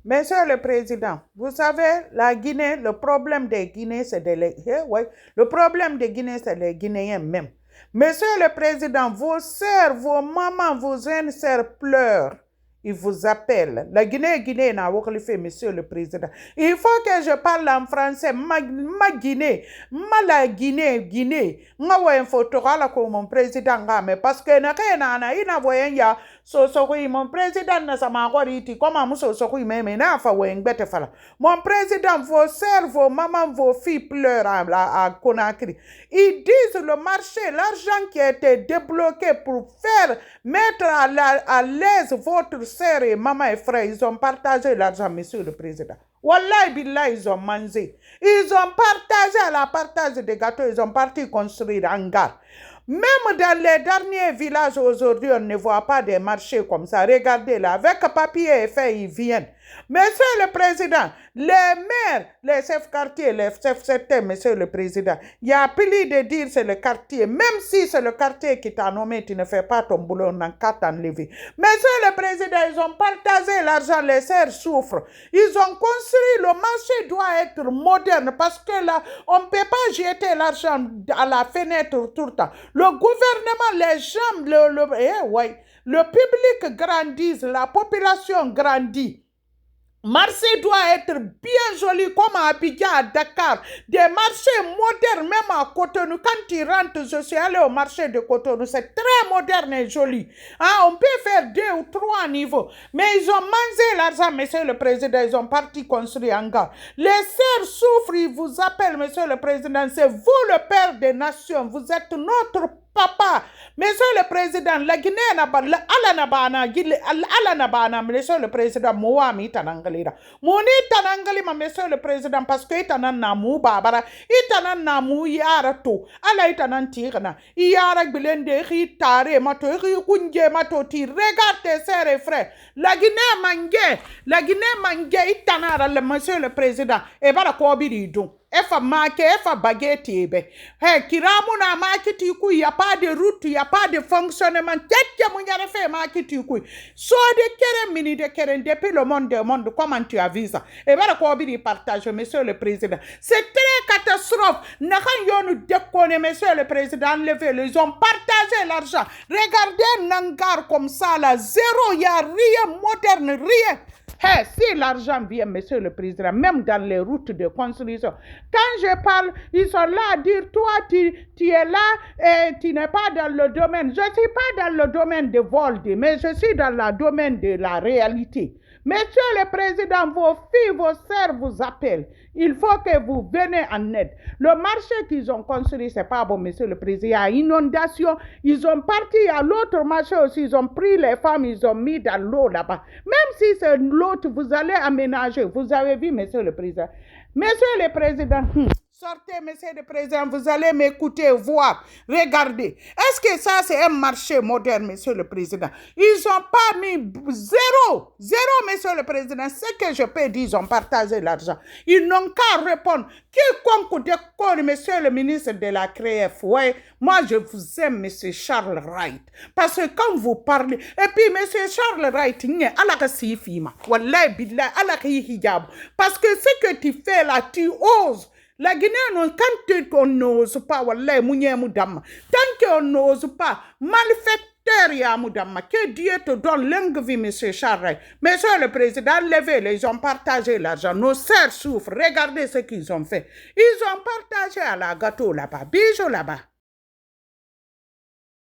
Monsieur le Président, vous savez, la Guinée, le problème des Guinéens, c'est le problème des Guinéens, c'est les Guinéens même. Monsieur le Président, vos sœurs, vos mamans, vos jeunes sœurs pleurent. Ils vous appellent. La Guinée n'a pas fait, Monsieur le Président. Il faut que je parle en français. Ma Guinée, la Guinée. Moi, ouais, une photo là comme mon président mais parce que na voyant mon président na sama goriti comment mon mais na fa ouais bête fala. Mon président, vos sœurs, vos mamans, vos filles pleurent à Conakry. Ils disent le marché, l'argent qui a été débloqué pour mettre à l'aise votre sœur et maman et frère, ils ont partagé l'argent, Monsieur le Président. Wallahi billah, ils ont mangé. Ils ont partagé à la partage des gâteaux, ils ont parti construire un hangar. Même dans les derniers villages aujourd'hui, on ne voit pas des marchés comme ça. Regardez là, avec papier et fait, ils viennent. Monsieur le Président, les maires, les chefs quartiers, les chefs secteurs, Monsieur le Président, il y a plus de dire c'est le quartier. Même si c'est le quartier qui t'a nommé, tu ne fais pas ton boulot, on n'a qu'à t'enlever. Monsieur le Président, ils ont partagé l'argent, les serfs souffrent. Ils ont construit, le marché doit être moderne parce que là, on ne peut pas jeter l'argent à la fenêtre tout le temps. Le gouvernement, les gens, le public grandit, la population grandit. Marché doit être bien joli comme à Abidjan, à Dakar. Des marchés modernes, même à Cotonou. Quand tu rentres, je suis allé au marché de Cotonou, c'est très moderne et joli. Hein, on peut faire 2 ou 3 niveaux. Mais ils ont mangé l'argent, Monsieur le Président. Ils ont parti construire un gars. Les sœurs souffrent, ils vous appellent, Monsieur le Président. C'est vous le père des nations. Vous êtes notre papa. Monsieur le Président, la Guinée n'a pas, Monsieur le Président, Mouami Tanangalira. Mouni Tanangalima, Monsieur le Président, parce que Itanan Namu Babara, Itanan Namu Yarato, Ala Itanan Tirana, Yara Bilende, Ritare, Mato, Rikunje, Matoti, regarde tes sœurs et frères. La Guinée mangue, Itanara, Monsieur le Président, et bara Kobiridou. Efa make, efa baguette, hey, kiramuna make tiku, y a pas de route, y a pas de fonctionnement. Tête mon y'a fait make tiku. So de keren mini de keren depuis le monde, comment tu as vu ça? Et voilà quoi il partage, Monsieur le Président. C'est très catastrophe. N'a rien nous déconner, Monsieur le Président, enlever, ils ont partagé l'argent. Regardez Nangar comme ça là, zéro, y a rien moderne, rien. Hey, si l'argent vient, Monsieur le Président, même dans les routes de construction, quand je parle, ils sont là à dire, toi, tu es là et tu n'es pas dans le domaine. Je ne suis pas dans le domaine de vol, mais je suis dans le domaine de la réalité. Monsieur le Président, vos filles, vos sœurs vous appellent. Il faut que vous venez en aide. Le marché qu'ils ont construit, c'est pas bon, Monsieur le Président. Il y a inondation. Ils ont parti à l'autre marché aussi. Ils ont pris les femmes, ils ont mis dans l'eau là-bas. Même si c'est l'autre, vous allez aménager. Vous avez vu, Monsieur le Président. Monsieur le Président, sortez, Monsieur le Président, vous allez m'écouter, voir, regardez. Est-ce que ça, c'est un marché moderne, Monsieur le Président? Ils n'ont pas mis zéro, Monsieur le Président. Ce que je peux dire, ils ont partagé l'argent. Ils n'ont qu'à répondre. Quiconque déconne, Monsieur le ministre de la CREF, ouais, moi, je vous aime, Monsieur Charles Wright. Parce que quand vous parlez, et puis, Monsieur Charles Wright, parce que ce que tu fais là, tu oses. La Guinée, quand on n'ose pas, wallahi, tant qu'on n'ose pas, malfaiteur ya moudama, que Dieu te donne longue vie, Monsieur Charles. Monsieur le Président, levez, ils ont partagé l'argent. Nos sœurs souffrent. Regardez ce qu'ils ont fait. Ils ont partagé à la gâteau là-bas. Bisous là-bas.